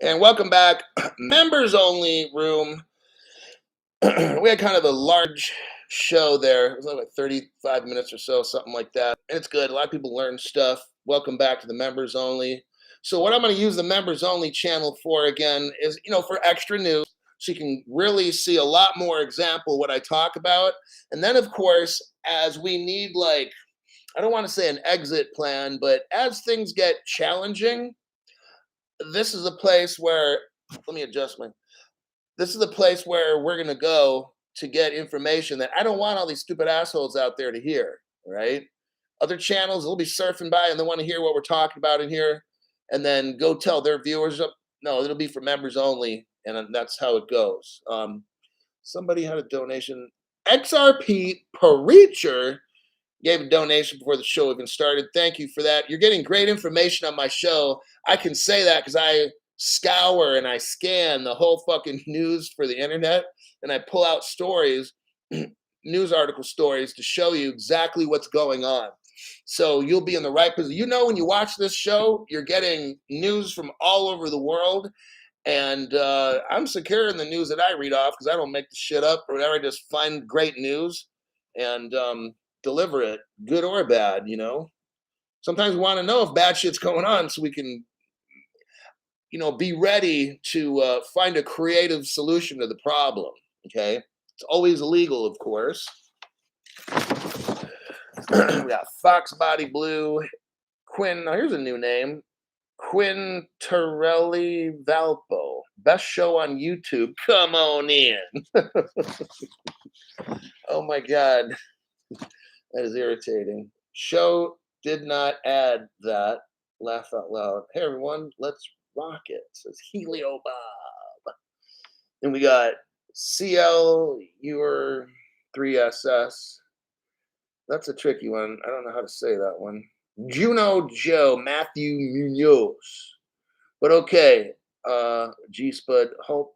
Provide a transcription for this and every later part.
And welcome back. Members only room. We had kind of a large show there. It was like 35 minutes or so, something like that. And it's good. A lot of people learn stuff. Welcome back to the members only. So what I'm going to use the members only channel for again is, for extra news. So you can really see a lot more example what I talk about. And then of course, as we need I don't want to say an exit plan, but as things get challenging, this is a place where let me adjust my this is the place where we're going to go to get information that I don't want all these stupid assholes out there to hear, right? Other channels will be surfing by and they want to hear what we're talking about in here and then go tell their viewers. No, it'll be for members only. And that's how it goes. Somebody had a donation. XRP Preacher gave a donation before the show even started. Thank you for that. You're getting great information on my show. I can say that because I scour and I scan the whole fucking news for the internet and I pull out stories, news article stories to show you exactly what's going on. So you'll be in the right position. When you watch this show, you're getting news from all over the world. And I'm secure in the news that I read off because I don't make the shit up or whatever. I just find great news and deliver it, good or bad. Sometimes we want to know if bad shit's going on so we can, be ready to find a creative solution to the problem. Okay, it's always illegal, of course. We got Fox Body Blue, Quinn. Now here's a new name. Quinn Torelli Valpo. Best show on YouTube. Come on in. Oh my God. That is irritating. Show did not add that. Laugh out loud. Hey everyone, let's rock it. Says Helio Bob. And we got CL Your 3SS. That's a tricky one. I don't know how to say that one. Juno Joe, Matthew Munoz. But okay, G Spud, hope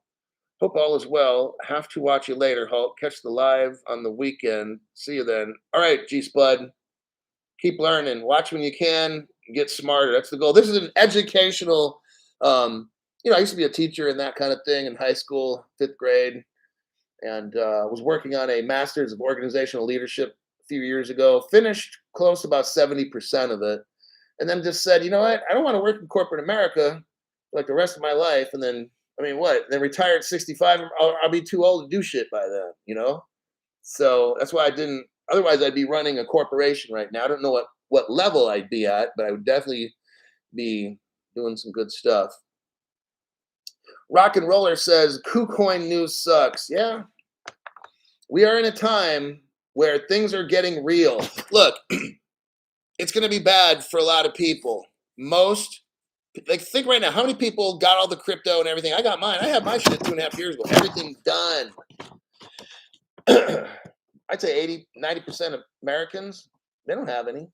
all is well. Have to watch you later, Hulk. Catch the live on the weekend. See you then. All right, G Spud. Keep learning. Watch when you can. Get smarter. That's the goal. This is an educational. I used to be a teacher and that kind of thing in high school, 5th grade, and was working on a master's of organizational leadership a few years ago. Finished close to about 70% of it, and then just said, you know what? I don't want to work in corporate America like the rest of my life. And then, what? Then retire at 65. I'll be too old to do shit by then. So that's why I didn't. Otherwise, I'd be running a corporation right now. I don't know what level I'd be at, but I would definitely be doing some good stuff. Rock and Roller says, KuCoin news sucks. Yeah, we are in a time where things are getting real. Look, it's going to be bad for a lot of people. Think right now, how many people got all the crypto and everything? I got mine. I had my shit 2.5 years ago. Everything done. I'd say 90% of Americans, they don't have any.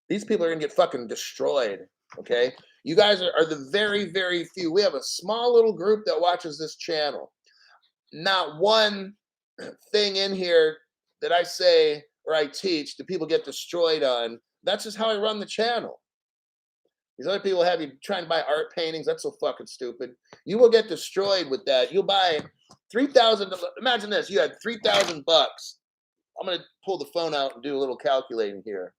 These people are going to get fucking destroyed, okay? You guys are the very, very few. We have a small little group that watches this channel. Not one thing in here that I say or I teach do people get destroyed on. That's just how I run the channel. These other people have you trying to buy art paintings. That's so fucking stupid. You will get destroyed with that. You'll buy 3,000. Imagine this. You had $3,000. I'm going to pull the phone out and do a little calculating here.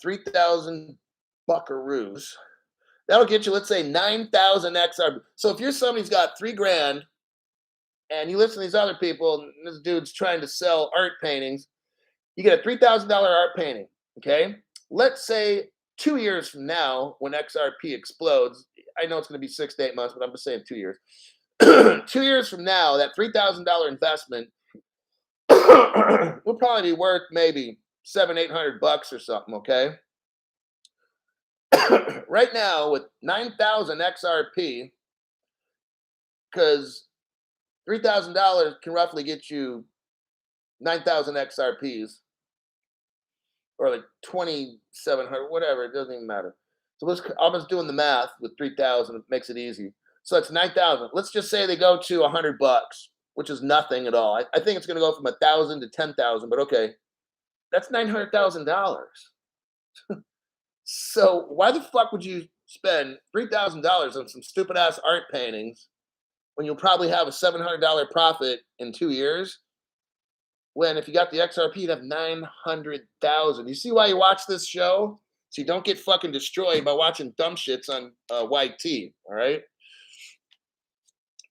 3,000 buckaroos. That'll get you, let's say, 9,000 XR. So if you're somebody's got $3,000 and you listen to these other people, and this dude's trying to sell art paintings, you get a $3,000 art painting, okay? Let's say 2 years from now, when XRP explodes, I know it's going to be 6 to 8 months, but I'm just saying 2 years. 2 years from now, that $3,000 investment will probably be worth maybe $700-800 or something, okay? Right now, with 9,000 XRP, because $3,000 can roughly get you 9,000 XRPs, or like 2,700, whatever. It doesn't even matter. So I'm just doing the math with 3,000. It makes it easy. So it's 9,000. Let's just say they go to $100, which is nothing at all. I think it's going to go from 1,000 to 10,000, but okay, that's $900,000. So why the fuck would you spend $3,000 on some stupid ass art paintings when you'll probably have a $700 profit in 2 years? When if you got the XRP, you'd have 900,000. You see why you watch this show? So you don't get fucking destroyed by watching dumb shits on YT. All right,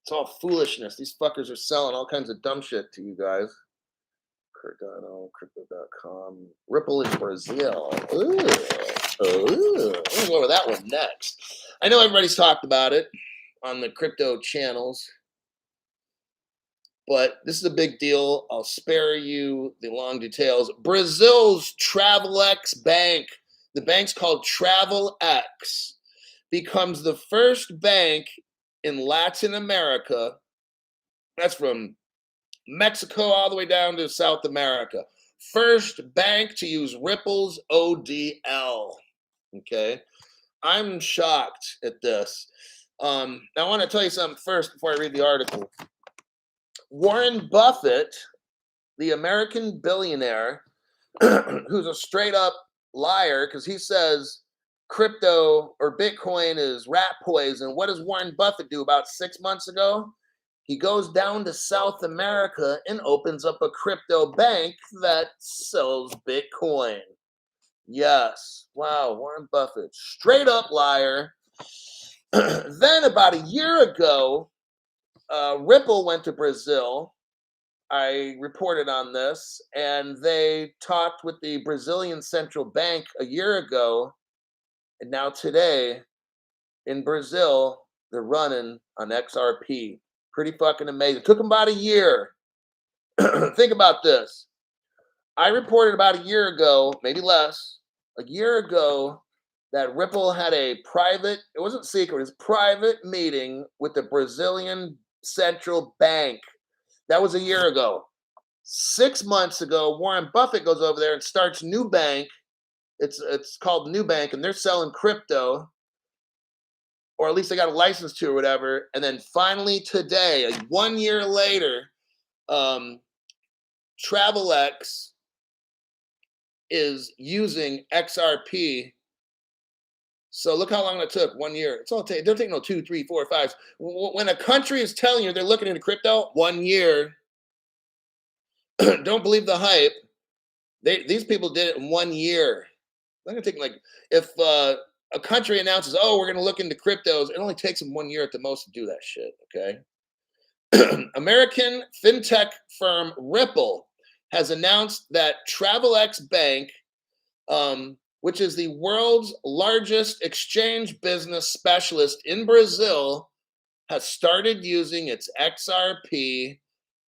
it's all foolishness. These fuckers are selling all kinds of dumb shit to you guys. Cardano, crypto.com, Ripple in Brazil. Ooh. Ooh. I'm gonna go over that one next. I know everybody's talked about it on the crypto channels, but this is a big deal. I'll spare you the long details. Brazil's Travelex Bank, the bank's called Travelex, becomes the first bank in Latin America. That's from Mexico all the way down to South America. First bank to use Ripple's ODL. Okay. I'm shocked at this. Now I want to tell you something first before I read the article. Warren Buffett, the American billionaire, who's a straight up liar because he says crypto or Bitcoin is rat poison. What does Warren Buffett do about 6 months ago? He goes down to South America and opens up a crypto bank that sells Bitcoin. Yes. Wow, Warren Buffett, straight up liar. Then about a year ago, Ripple went to Brazil. I reported on this, and they talked with the Brazilian central bank a year ago. And now today in Brazil, they're running on XRP. Pretty fucking amazing. It took them about a year. Think about this. I reported about a year ago, maybe less, a year ago, that Ripple had a private, it wasn't secret, it was private meeting with the Brazilian central bank. That was a year ago. 6 months ago, Warren Buffett goes over there and starts New Bank. It's called New Bank, and they're selling crypto, or at least they got a license to or whatever. And then finally today, 1 year later, Travelex is using XRP. So look how long it took. 1 year. It don't take no 2, 3, 4, 5. When a country is telling you they're looking into crypto, 1 year. Don't believe the hype. These people did it in 1 year. It's not gonna take if a country announces, oh, we're gonna look into cryptos, it only takes them 1 year at the most to do that shit. Okay. American fintech firm Ripple has announced that Travelex Bank, which is the world's largest exchange business specialist in Brazil, has started using its XRP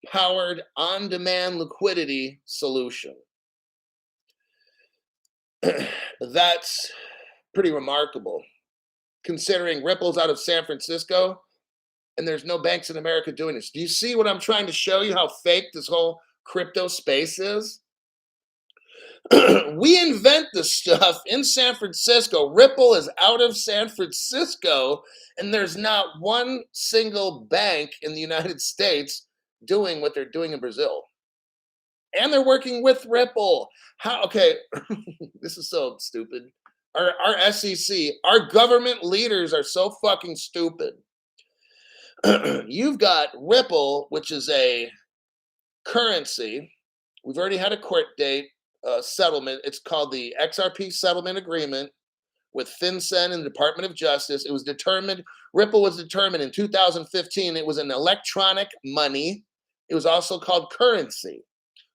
powered on-demand liquidity solution. That's pretty remarkable, considering Ripple's out of San Francisco and there's no banks in America doing this. Do you see what I'm trying to show you, how fake this whole crypto space is? We invent this stuff in San Francisco. Ripple is out of San Francisco, and there's not one single bank in the United States doing what they're doing in Brazil. And they're working with Ripple. How? Okay, this is so stupid. Our SEC, our government leaders are so fucking stupid. You've got Ripple, which is a currency. We've already had a court date settlement. It's called the XRP settlement agreement with FinCEN and the Department of Justice. It was determined, Ripple was determined in 2015. It was an electronic money. It was also called currency.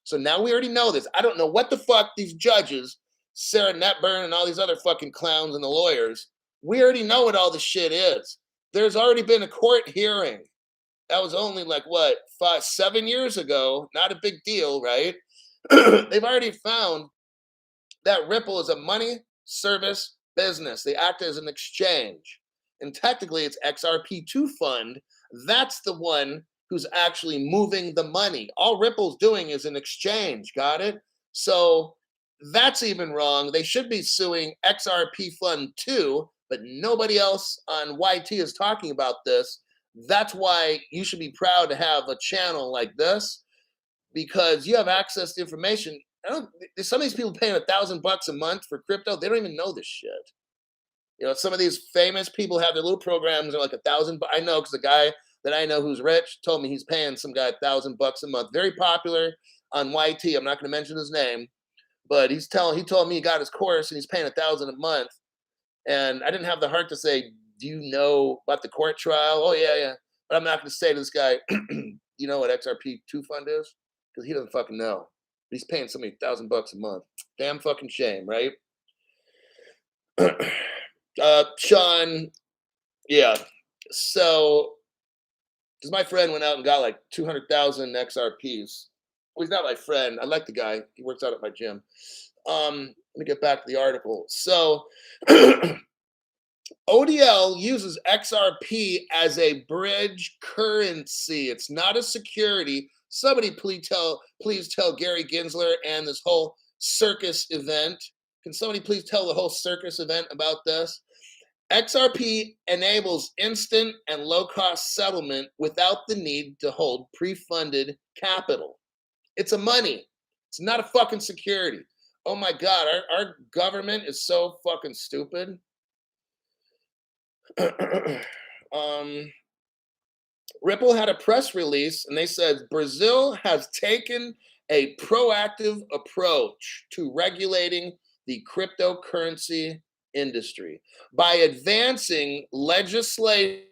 So now we already know this. I don't know what the fuck these judges, Sarah Netburn and all these other fucking clowns and the lawyers, we already know what all this shit is. There's already been a court hearing. That was only 7 years ago. Not a big deal, right? They've already found that Ripple is a money service business. They act as an exchange. And technically it's XRP2 fund. That's the one who's actually moving the money. All Ripple's doing is an exchange. Got it? So that's even wrong. They should be suing XRP Fund 2, but nobody else on YT is talking about this. That's why you should be proud to have a channel like this, because you have access to information. Some of these people paying $1,000 a month for crypto. They don't even know this shit. Some of these famous people have their little programs. They're like 1,000. I know because the guy that I know who's rich told me he's paying some guy $1,000 a month. Very popular on YT. I'm not going to mention his name, but he told me he got his course and he's paying $1,000 a month. And I didn't have the heart to say, "Do you know about the court trial?" Oh yeah, yeah. But I'm not going to say to this guy, "You know what XRP2 fund is?" Because he doesn't fucking know. But he's paying somebody $1,000 a month. Damn fucking shame, right? Sean, yeah. So, because my friend went out and got like 200,000 XRPs. Well, he's not my friend. I like the guy. He works out at my gym. Let me get back to the article. So, ODL uses XRP as a bridge currency. It's not a security. Somebody please tell Gary Gensler and this whole circus event. Can somebody please tell the whole circus event about this? XRP enables instant and low-cost settlement without the need to hold pre-funded capital. It's a money. It's not a fucking security. Oh my God, our government is so fucking stupid. Ripple had a press release and they said Brazil has taken a proactive approach to regulating the cryptocurrency industry by advancing legislative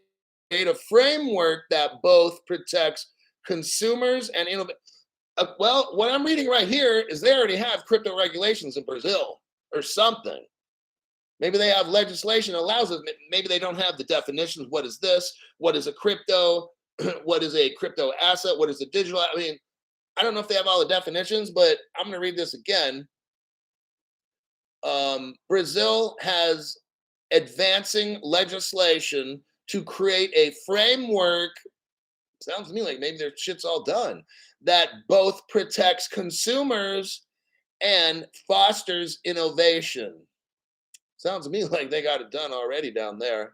framework that both protects consumers and innovators. Well, what I'm reading right here is they already have crypto regulations in Brazil or something. Maybe they have legislation that allows it. Maybe they don't have the definitions. What is this? What is a crypto? What is a crypto asset? What is a digital? I mean, I don't know if they have all the definitions, but I'm going to read this again. Brazil has advancing legislation to create a framework. Sounds to me like maybe their shit's all done. That both protects consumers and fosters innovation. Sounds to me like they got it done already down there.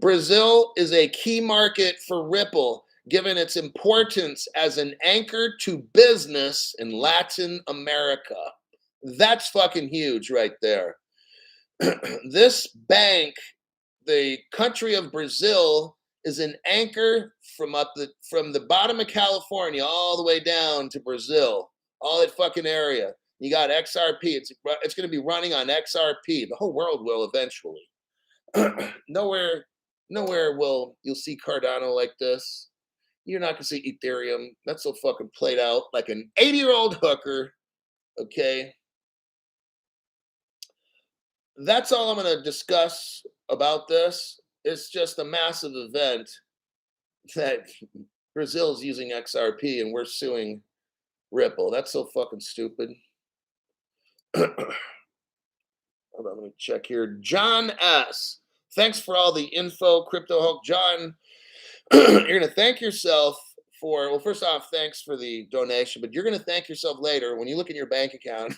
Brazil is a key market for Ripple, given its importance as an anchor to business in Latin America. That's fucking huge right there. This bank, the country of Brazil, is an anchor from the bottom of California all the way down to Brazil, all that fucking area. You got XRP. It's going to be running on XRP. The whole world will eventually. Nowhere will you'll see Cardano like this. You're not going to see Ethereum. That's so fucking played out like an 80-year-old hooker. Okay. That's all I'm going to discuss about this. It's just a massive event that Brazil's using XRP and we're suing Ripple. That's so fucking stupid. Hold on, let me check here. John S. Thanks for all the info, Crypto Hulk. John, you're going to thank yourself for, well, first off, thanks for the donation, but you're going to thank yourself later when you look in your bank account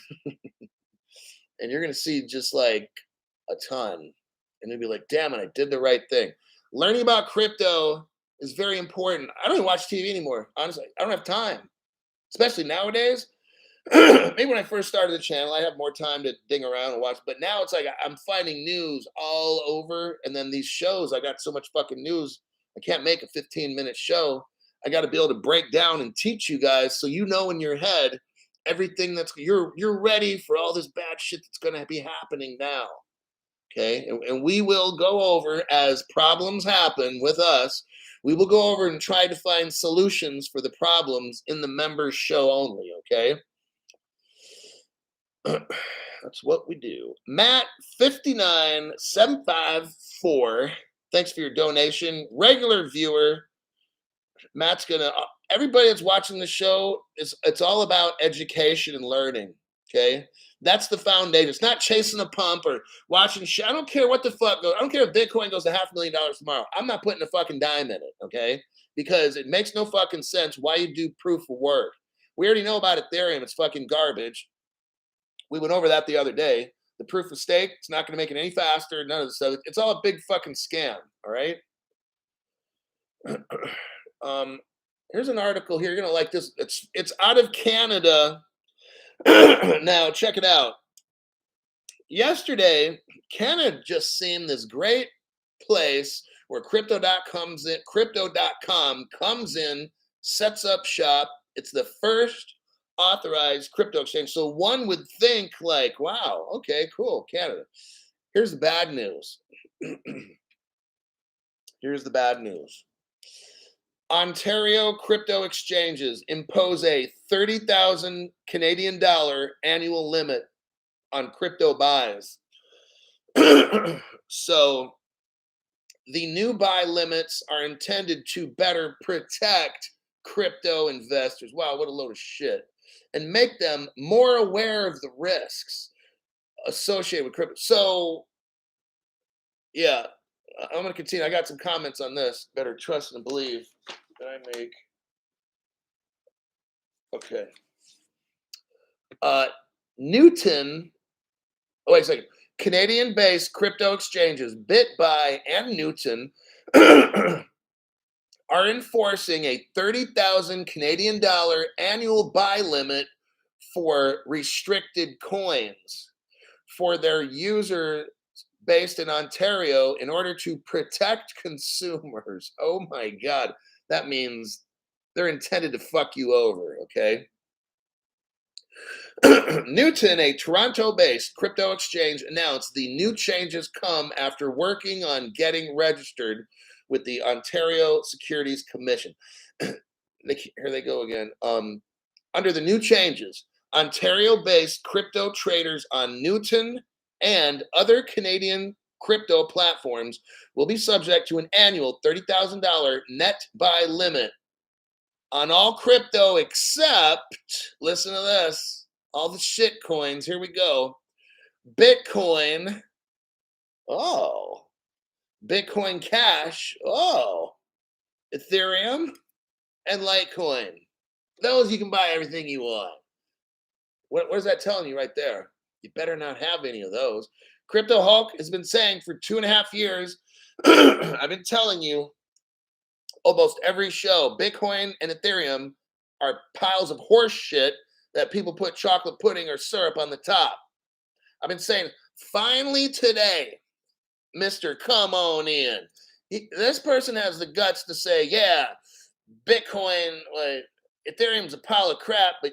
and you're going to see just like a ton. And you'll be like, damn it, I did the right thing. Learning about crypto is very important. I don't even watch TV anymore, honestly. I don't have time, especially nowadays. Maybe when I first started the channel, I have more time to ding around and watch. But now it's like I'm finding news all over. And then these shows, I got so much fucking news. I can't make a 15-minute show. I got to be able to break down and teach you guys so you know in your head everything that's you're ready for all this bad shit that's going to be happening now. Okay, and we will go over as problems happen with us. We will go over and try to find solutions for the problems in the members show only. Okay, that's what we do. Matt 59754. Thanks for your donation, regular viewer. Matt's gonna. Everybody that's watching the show it's all about education and learning. Okay. That's the foundation. It's not chasing a pump or watching shit. I don't care what the fuck goes. I don't care if Bitcoin goes to $500,000 tomorrow. I'm not putting a fucking dime in it, okay? Because it makes no fucking sense why you do proof of work. We already know about Ethereum. It's fucking garbage. We went over that the other day. The proof of stake, it's not going to make it any faster. None of the stuff. It's all a big fucking scam, all right? Um, here's an article here. You're gonna like this. It's out of Canada. Now check it out. Yesterday, Canada just seemed this great place where crypto.com comes in, sets up shop. It's the first authorized crypto exchange. So one would think like, wow, okay, cool, Canada. Here's the bad news. Here's the bad news. Ontario crypto exchanges impose a 30,000 Canadian dollar annual limit on crypto buys. So the new buy limits are intended to better protect crypto investors. Wow, what a load of shit. And make them more aware of the risks associated with crypto. So, yeah, I'm going to continue. I got some comments on this. Better trust and believe that I make. Okay. Newton. Oh, wait a second. Canadian-based crypto exchanges BitBuy and Newton are enforcing a 30,000 Canadian dollar annual buy limit for restricted coins for their user based in Ontario in order to protect consumers. Oh my God. That means they're intended to fuck you over, okay? Newton, a Toronto-based crypto exchange, announced the new changes come after working on getting registered with the Ontario Securities Commission. Here they go again. Under the new changes, Ontario-based crypto traders on Newton and other Canadian crypto platforms will be subject to an annual $30,000 net buy limit on all crypto except, listen to this, all the shit coins. Here we go. Bitcoin. Oh. Bitcoin Cash. Oh. Ethereum and Litecoin. Those you can buy everything you want. What is that telling you right there? You better not have any of those. Crypto Hulk has been saying for 2.5 years, I've been telling you almost every show, Bitcoin and Ethereum are piles of horse shit that people put chocolate pudding or syrup on the top. I've been saying, finally today, Mr. Come On In. This person has the guts to say, yeah, Bitcoin, Ethereum's a pile of crap, but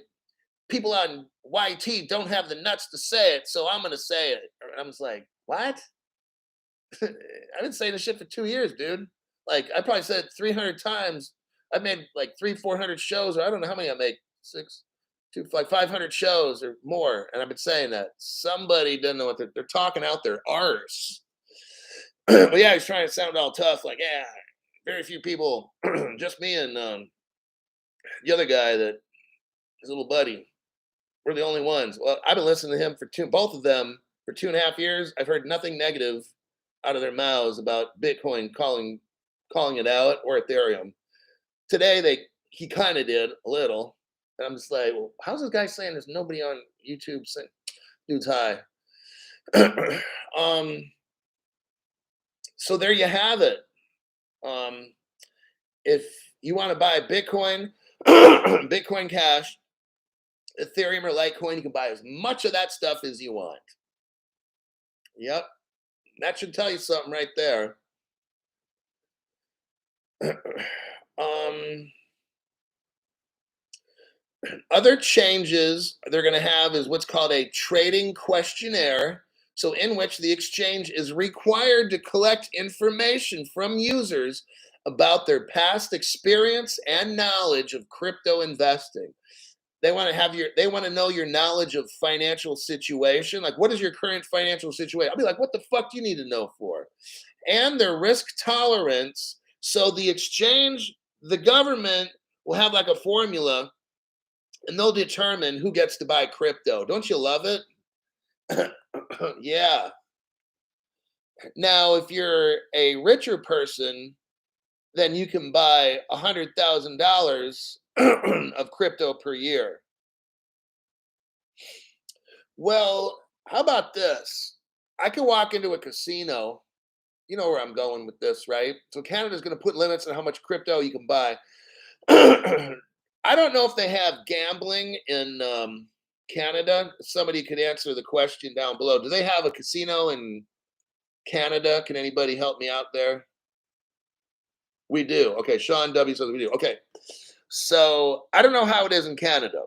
people on YT don't have the nuts to say it, so I'm going to say it. I'm just like, what? I've been saying this shit for 2 years, dude. Like, I probably said it 300 times. I made like 400 shows, or I don't know how many I make. Like 500 shows or more, and I've been saying that. Somebody doesn't know what they're talking out their arse. But yeah, he's trying to sound all tough, like, yeah, very few people, just me and the other guy, that his little buddy. We're the only ones. Well, I've been listening to him both of them for 2.5 years. I've heard nothing negative out of their mouths about Bitcoin calling it out, or Ethereum. Today he kind of did a little, and I'm just like, well, how's this guy saying there's nobody on YouTube saying, dude's high? So there you have it. If you want to buy Bitcoin, Bitcoin Cash, Ethereum, or Litecoin, you can buy as much of that stuff as you want. Yep. That should tell you something right there. Other changes they're going to have is what's called a trading questionnaire. So in which the exchange is required to collect information from users about their past experience and knowledge of crypto investing. They want to know your knowledge of financial situation. Like, what is your current financial situation? I'll be like, what the fuck do you need to know for? And their risk tolerance. So the exchange, the government will have like a formula, and they'll determine who gets to buy crypto. Don't you love it? Yeah. Now, if you're a richer person, then you can buy $100,000 of crypto per year. Well, how about this? I could walk into a casino You know where I'm going with this, right? So Canada's going to put limits on how much crypto you can buy. I don't know if they have gambling in Canada. Somebody could answer the question down below. Do they have a casino in Canada? Can anybody help me out there? We do. Okay, Sean W says we do. Okay, so I don't know how it is in Canada.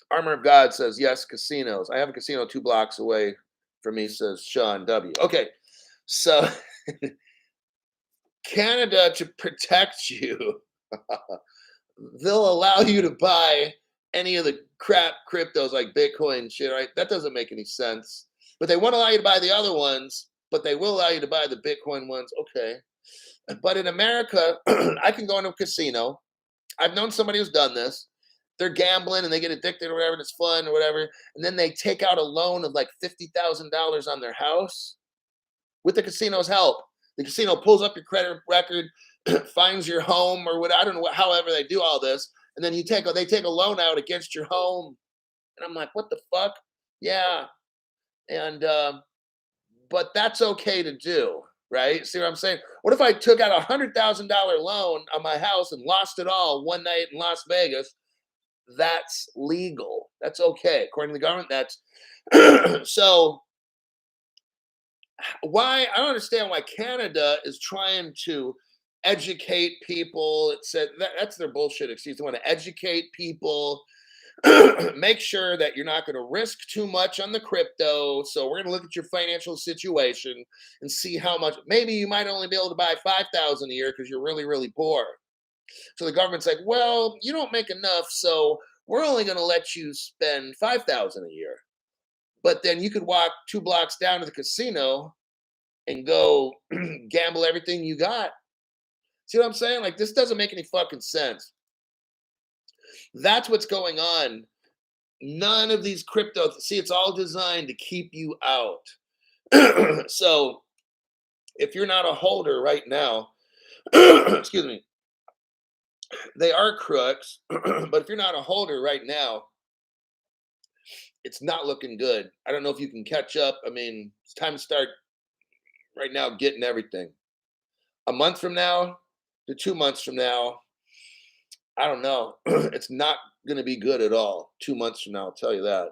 Armor of God says yes, casinos. I have a casino 2 blocks away from me, says Sean W. Okay, so Canada, to protect you, they'll allow you to buy any of the crap cryptos like Bitcoin and shit, right? That doesn't make any sense. But they won't allow you to buy the other ones, but they will allow you to buy the Bitcoin ones. Okay. But in America, I can go into a casino. I've known somebody who's done this. They're gambling and they get addicted or whatever, and it's fun or whatever. And then they take out a loan of like $50,000 on their house with the casino's help. The casino pulls up your credit record, finds your home or what, I don't know, however they do all this. And then they take a loan out against your home. And I'm like, what the fuck? Yeah. And, but that's okay to do, right? See what I'm saying? What if I took out $100,000 loan on my house and lost it all one night in Las Vegas? That's legal. That's okay. According to the government, that's so why I don't understand why Canada is trying to educate people. It said that's their bullshit excuse. They want to educate people, make sure that you're not going to risk too much on the crypto. So we're going to look at your financial situation and see how much. Maybe you might only be able to buy 5,000 a year because you're really, really poor. So the government's like, well, you don't make enough, so we're only going to let you spend 5,000 a year. But then you could walk 2 blocks down to the casino and go gamble everything you got. See what I'm saying? Like, this doesn't make any fucking sense. That's what's going on. None of these crypto, see, it's all designed to keep you out. So if you're not a holder right now, excuse me, they are crooks, but if you're not a holder right now, it's not looking good. I don't know if you can catch up. I mean, it's time to start right now getting everything. A month from now to 2 months from now, I don't know. It's not going to be good at all. 2 months from now, I'll tell you that.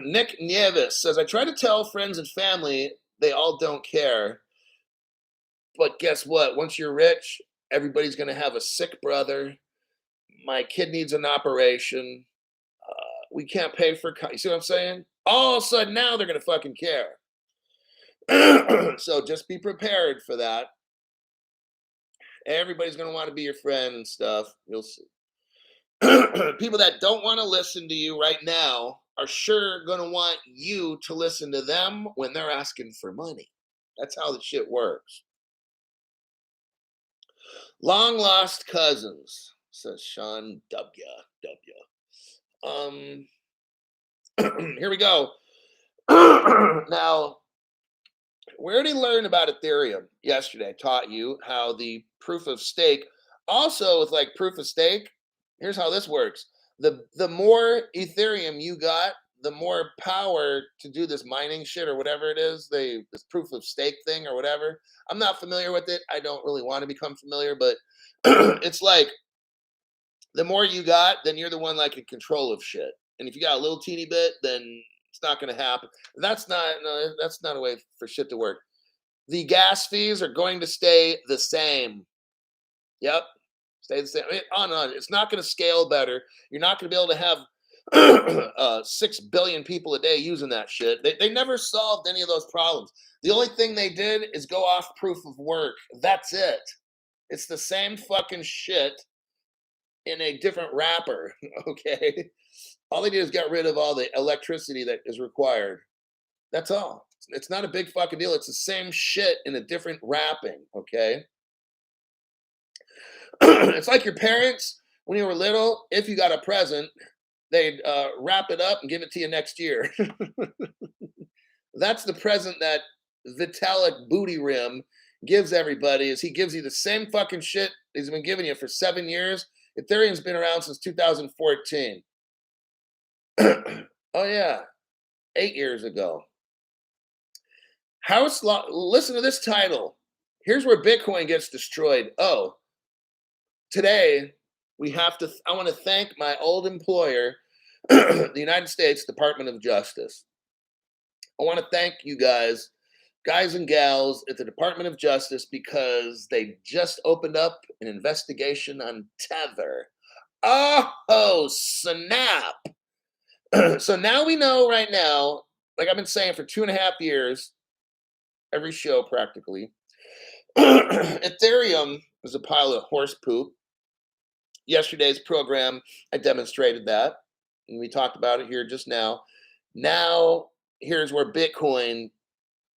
Nick Nieves says, I try to tell friends and family, they all don't care. But guess what? Once you're rich, everybody's going to have a sick brother. My kid needs an operation. We can't pay for, you see what I'm saying? All of a sudden now they're going to fucking care. So just be prepared for that. Everybody's going to want to be your friend and stuff. You'll see. People that don't want to listen to you right now are sure going to want you to listen to them when they're asking for money. That's how the shit works. Long lost cousins, says Sean W. Here we go. Now, we already learned about Ethereum yesterday. I taught you how the proof of stake, also with like proof of stake, here's how this works. The more Ethereum you got, the more power to do this mining shit or whatever it is, this proof of stake thing or whatever. I'm not familiar with it. I don't really want to become familiar, but it's like the more you got, then you're the one like in control of shit. And if you got a little teeny bit, then it's not going to happen. That's not a way for shit to work. The gas fees are going to stay the same. Yep. Stay the same. I mean, on and on. It's not going to scale better. You're not going to be able to have 6 billion people a day using that shit. They never solved any of those problems. The only thing they did is go off proof of work. That's it. It's the same fucking shit in a different wrapper. Okay. All they did is get rid of all the electricity that is required. That's all. It's not a big fucking deal. It's the same shit in a different wrapping. Okay. It's like your parents when you were little. If you got a present, they'd wrap it up and give it to you next year. That's the present that Vitalik Booty Rim gives everybody. Is he gives you the same fucking shit he's been giving you for 7 years. Ethereum's been around since 2014. Oh yeah, 8 years ago. Listen to this title. Here's where Bitcoin gets destroyed. Oh, today I want to thank my old employer, the United States Department of Justice. I want to thank you guys and gals at the Department of Justice, because they just opened up an investigation on Tether. Oh, snap. So now we know right now, like I've been saying for 2.5 years, every show practically, Ethereum is a pile of horse poop. Yesterday's program, I demonstrated that, and we talked about it here just now. Now, here's where Bitcoin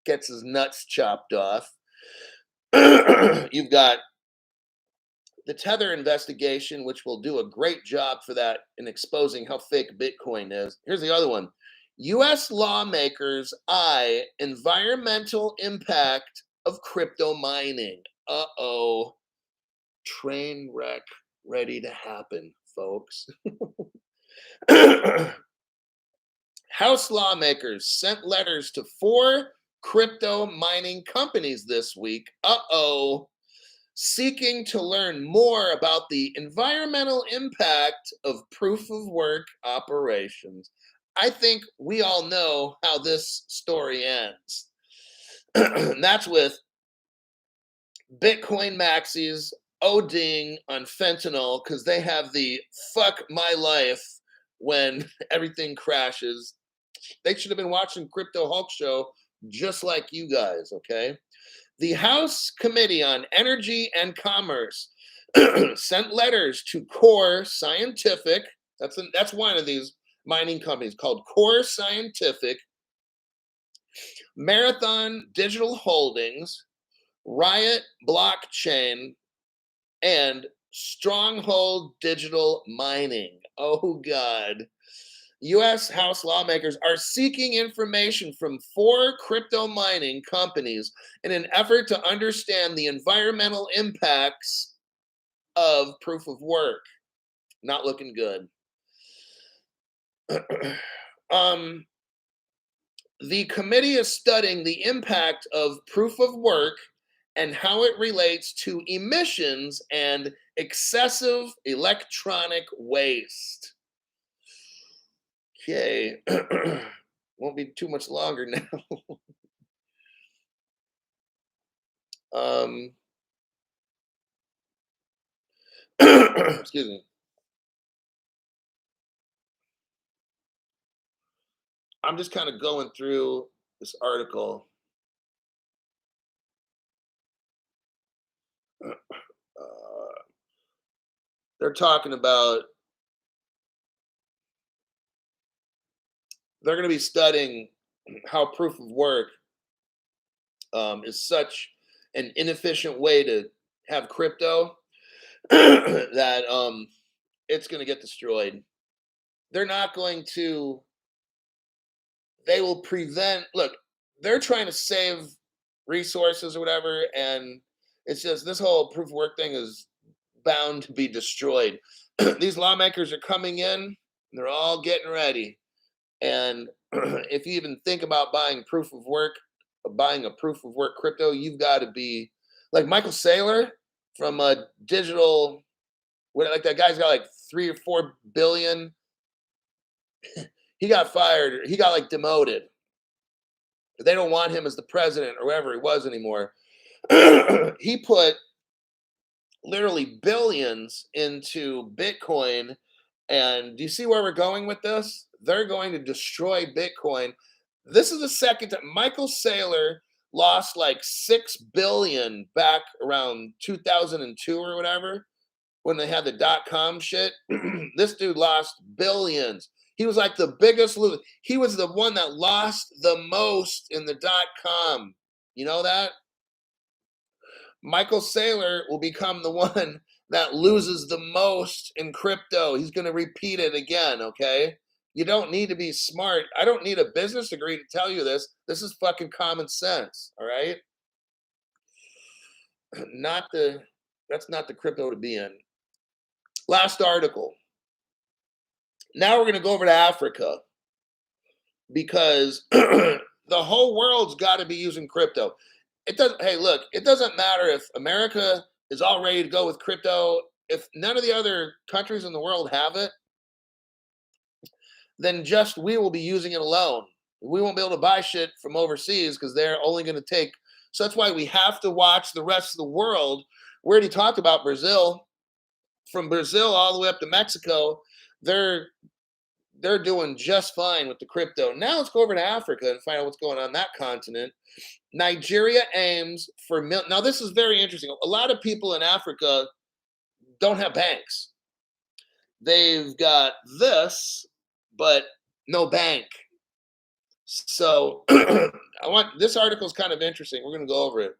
gets his nuts chopped off. You've got the Tether investigation, which will do a great job for that in exposing how fake Bitcoin is. Here's the other one. U.S. lawmakers eye environmental impact of crypto mining. Uh-oh. Train wreck ready to happen, folks. House lawmakers sent letters to 4 crypto mining companies this week. Uh-oh. Seeking to learn more about the environmental impact of proof of work operations. I think we all know how this story ends. That's with Bitcoin maxis ODing on fentanyl because they have the fuck my life when everything crashes. They should have been watching Crypto Hulk show just like you guys, okay? The House Committee on Energy and Commerce sent letters to Core Scientific. That's one of these mining companies called Core Scientific, Marathon Digital Holdings, Riot Blockchain, and Stronghold Digital Mining. Oh, God. U.S. House lawmakers are seeking information from 4 crypto mining companies in an effort to understand the environmental impacts of proof of work. Not looking good. The committee is studying the impact of proof of work and how it relates to emissions and excessive electronic waste. Okay. Won't be too much longer now. Excuse me. I'm just kind of going through this article. They're talking about they're going to be studying how proof of work is such an inefficient way to have crypto that it's going to get destroyed. They're not going to. They will prevent. Look, they're trying to save resources or whatever, and it's just this whole proof of work thing is bound to be destroyed. These lawmakers are coming in, and they're all getting ready. And if you even think about buying proof of work, buying a proof of work crypto, you've got to be like Michael Saylor from a digital. Like that guy's got like 3 or 4 billion. He got fired. He got like demoted. They don't want him as the president or whoever he was anymore. He put literally billions into Bitcoin. And do you see where we're going with this? They're going to destroy Bitcoin. This is the second time Michael Saylor lost like 6 billion back around 2002 or whatever when they had the dot-com shit. This dude lost billions. He was like the biggest loser. He was the one that lost the most in the dot-com. You know that? Michael Saylor will become the one that loses the most in crypto. He's going to repeat it again, okay? You don't need to be smart. I don't need a business degree to tell you this. This is fucking common sense, all right? That's not the crypto to be in. Last article. Now we're going to go over to Africa. because the whole world's got to be using crypto. It doesn't. Hey, look, it doesn't matter if America is all ready to go with crypto. If none of the other countries in the world have it, then just we will be using it alone. We won't be able to buy shit from overseas because they're only going to take. So that's why we have to watch the rest of the world. We already talked about Brazil. From Brazil all the way up to Mexico, they're they're doing just fine with the crypto. Now let's go over to Africa and find out what's going on that continent. Nigeria aims for now. This is very interesting. A lot of people in Africa don't have banks. They've got this, but no bank. So I want this article is kind of interesting. We're going to go over it.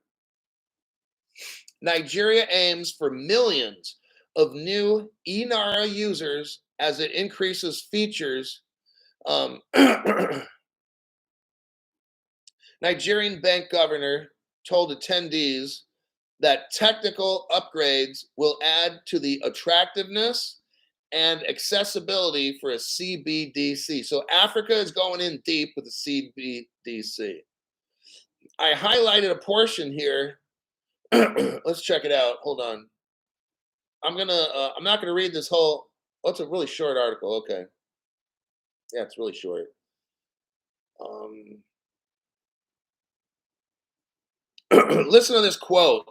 Nigeria aims for millions of new eNara users as it increases features. Nigerian bank governor told attendees that technical upgrades will add to the attractiveness and accessibility for a CBDC. So Africa is going in deep with the CBDC. I highlighted a portion here. Let's check it out. Hold on. I'm not gonna read this whole. Oh, it's a really short article. Okay. Yeah, it's really short. Um, listen to this quote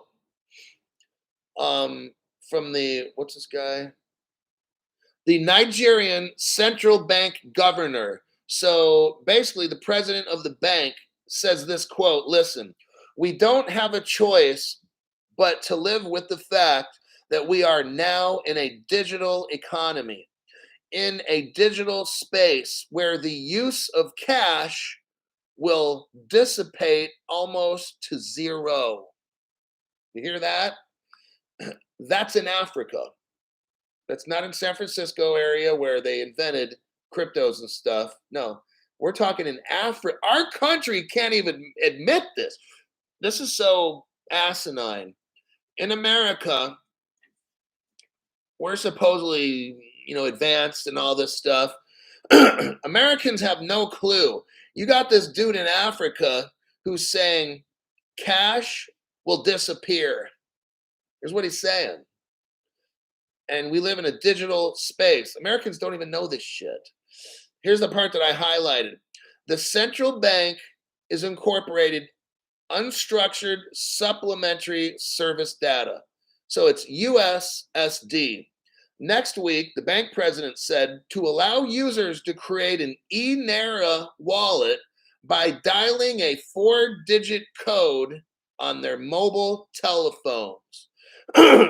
from the what's this guy? The Nigerian central bank governor. So basically, the president of the bank says this quote: "Listen, we don't have a choice but to live with the fact that we are now in a digital economy, in a digital space where the use of cash will dissipate almost to zero." You hear that? That's in Africa. That's not in San Francisco area where they invented cryptos and stuff. No, we're talking in Africa. Our country can't even admit this. This is so asinine. In America, we're supposedly, advanced and all this stuff. Americans have no clue. You got this dude in Africa who's saying cash will disappear. Here's what he's saying. And we live in a digital space. Americans don't even know this shit. Here's the part that I highlighted. The central bank is incorporated unstructured supplementary service data. So it's USSD. Next week, the bank president said to allow users to create an eNara wallet by dialing a 4-digit code on their mobile telephones.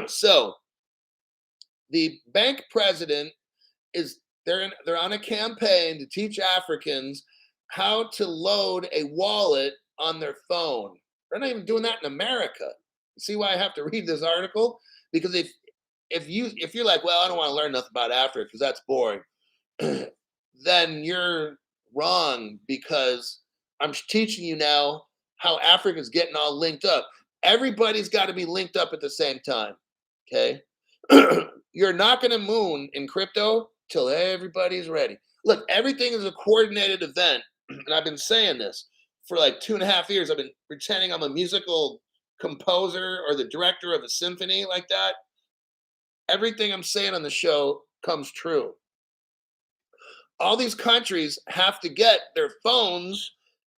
So the bank president is they're on a campaign to teach Africans how to load a wallet on their phone. They're not even doing that in America. See why I have to read this article? Because if you're like, well, I don't want to learn nothing about Africa because that's boring, then you're wrong, because I'm teaching you now how Africa's getting all linked up. Everybody's got to be linked up at the same time. Okay. You're not going to moon in crypto till everybody's ready. Look, everything is a coordinated event. And I've been saying this for like 2.5 years. I've been pretending I'm a musical composer or the director of a symphony like that. Everything I'm saying on the show comes true. All these countries have to get their phones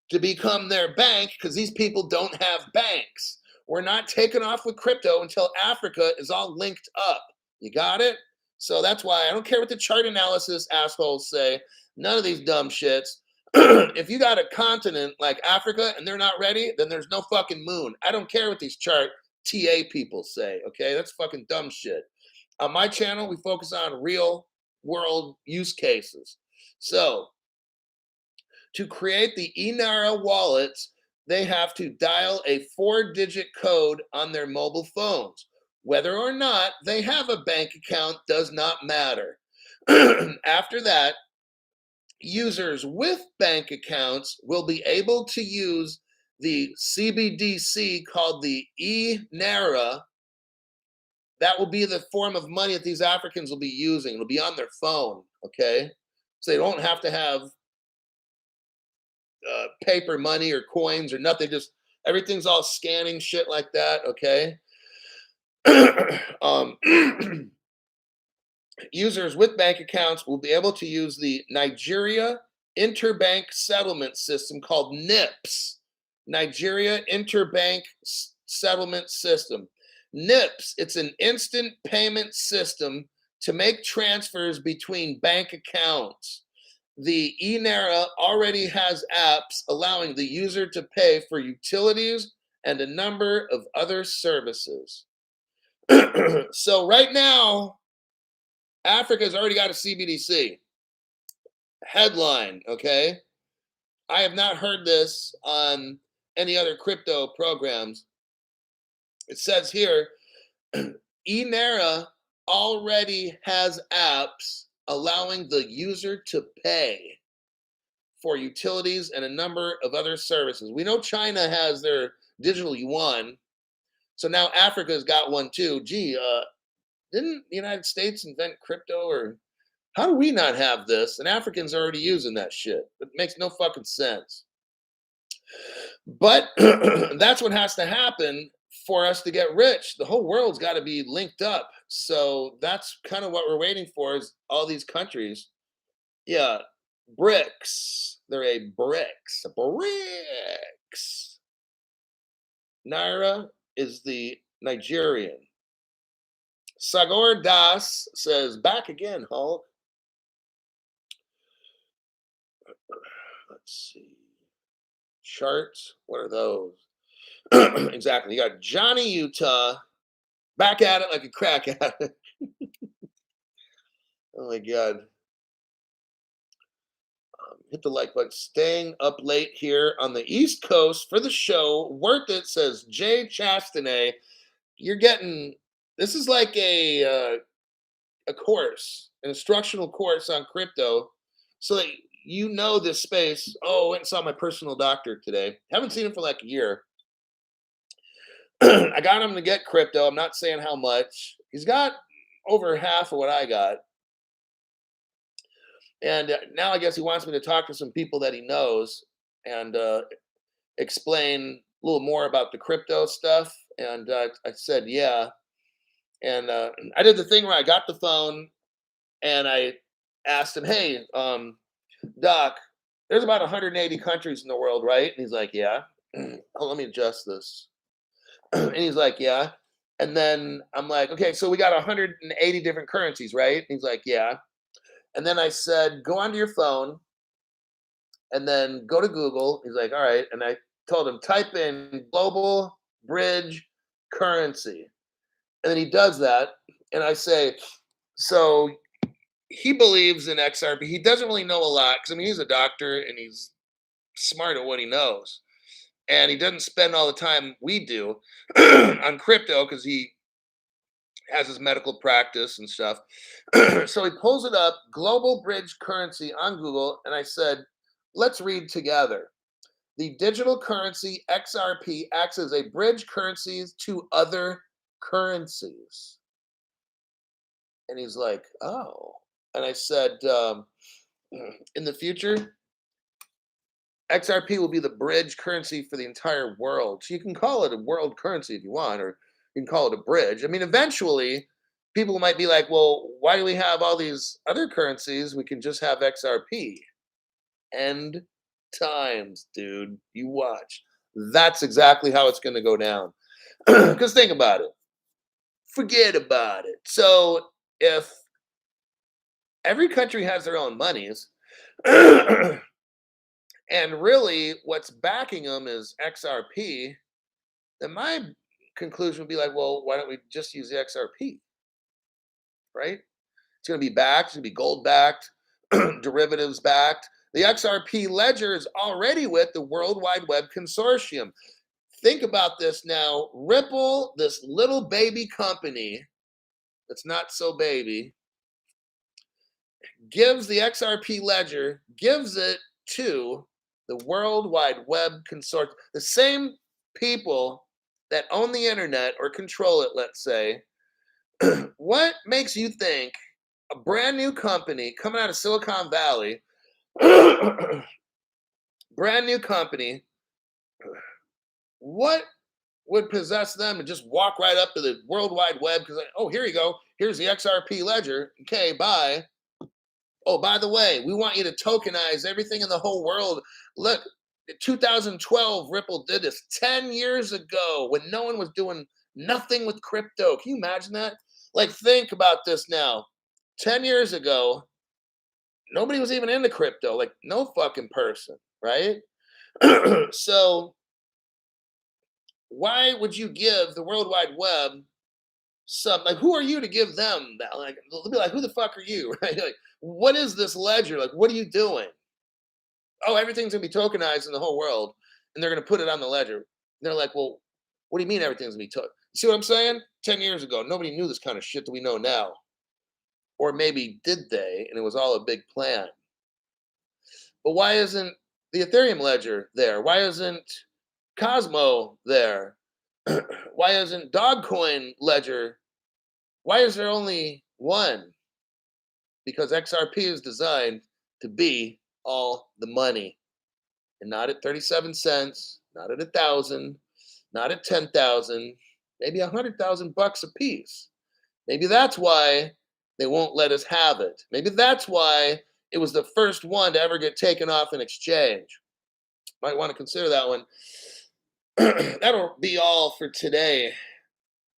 to become their bank because these people don't have banks. We're not taking off with crypto until Africa is all linked up. You got it? So that's why I don't care what the chart analysis assholes say. None of these dumb shits. If you got a continent like Africa and they're not ready, then there's no fucking moon. I don't care what these chart TA people say, okay? That's fucking dumb shit. On my channel, we focus on real world use cases. So, to create the eNara wallets, they have to dial a 4-digit code on their mobile phones. Whether or not they have a bank account does not matter. After that, users with bank accounts will be able to use the CBDC called the eNara. That will be the form of money that these Africans will be using. It'll be on their phone, okay? So they don't have to have paper money or coins or nothing. Just everything's all scanning shit like that. Okay. um, Users with bank accounts will be able to use the Nigeria Interbank Settlement System called NIPS. Nigeria Interbank Settlement System. NIPS, it's an instant payment system to make transfers between bank accounts. The eNaira already has apps allowing the user to pay for utilities and a number of other services. So right now, Africa's already got a CBDC. Headline, okay? I have not heard this on any other crypto programs. It says here, eNaira already has apps allowing the user to pay for utilities and a number of other services. We know China has their digital yuan, so now Africa's got one too. Gee, didn't the United States invent crypto, or how do we not have this? And Africans are already using that shit. It makes no fucking sense. But that's what has to happen for us to get rich. The whole world's got to be linked up. So that's kind of what we're waiting for, is all these countries. Yeah, BRICS. They're a BRICS. BRICS. Naira is the Nigerian. Sagor Das says, back again, Hulk. Let's see. Charts. What are those? Exactly. You got Johnny Utah back at it like a crack at it. Oh my God. Hit the like button. Staying up late here on the East Coast for the show. Worth it, says Jay Chastanet. You're getting, this is like a course, an instructional course on crypto, so that you know this space. Oh, I went and saw my personal doctor today. Haven't seen him for like a year. I got him to get crypto. I'm not saying how much. He's got over half of what I got. And now I guess he wants me to talk to some people that he knows and explain a little more about the crypto stuff. And I said, yeah. And I did the thing where I got the phone and I asked him, hey, Doc, there's about 180 countries in the world, right? And he's like, yeah. Oh, let me adjust this. And he's like, yeah. And then I'm like, okay, so we got 180 different currencies, right? And he's like, yeah. And then I said, go onto your phone and then go to Google. He's like, all right. And I told him, type in global bridge currency. And then he does that. And I say, so he believes in XRP. He doesn't really know a lot because, I mean, he's a doctor and he's smart at what he knows. And he doesn't spend all the time we do on crypto because he has his medical practice and stuff. So he pulls it up, global bridge currency on Google. And I said, let's read together. The digital currency XRP acts as a bridge currency to other currencies. And he's like, oh. And I said, in the future, XRP will be the bridge currency for the entire world. So you can call it a world currency if you want, or you can call it a bridge. I mean, eventually, people might be like, well, why do we have all these other currencies? We can just have XRP. End times, dude. You watch. That's exactly how it's going to go down. Because think about it. Forget about it. So if every country has their own monies, and really what's backing them is XRP, then my conclusion would be like, well, why don't we just use the XRP? Right? It's going to be backed, it's going to be gold backed, derivatives backed. The XRP ledger is already with the World Wide Web Consortium. Think about this now. Ripple, this little baby company that's not so baby, gives the XRP ledger, gives it to the World Wide Web Consortium. The same people that own the internet or control it, let's say. What makes you think a brand new company coming out of Silicon Valley brand new company. What would possess them to just walk right up to the World Wide Web? Because, oh, here you go. Here's the XRP ledger. Okay, bye. Oh, by the way, we want you to tokenize everything in the whole world. Look, 2012, Ripple did this 10 years ago when no one was doing nothing with crypto. Can you imagine that? Like, think about this now. 10 years ago, nobody was even into crypto, like, no fucking person, right? So, why would you give the World Wide Web some, like, who are you to give them that? Like, they'll be like, who the fuck are you? Right? Like, what is this ledger? Like, what are you doing? Oh, everything's gonna be tokenized in the whole world, and they're gonna put it on the ledger. And they're like, well, what do you mean everything's gonna be tokenized? See what I'm saying? 10 years ago, nobody knew this kind of shit that we know now. Or maybe did they, and it was all a big plan. But why isn't the Ethereum ledger there? Why isn't Cosmo there? Why isn't Dogcoin ledger? Why is there only one? Because XRP is designed to be all the money, and not at 37 cents, not at 1,000, not at 10,000, maybe 100,000 bucks a piece. Maybe that's why they won't let us have it. Maybe that's why it was the first one to ever get taken off an exchange. Might want to consider that one. That'll be all for today.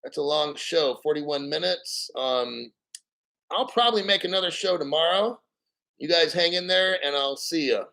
That's a long show, 41 minutes. I'll probably make another show tomorrow. You guys hang in there, and I'll see you.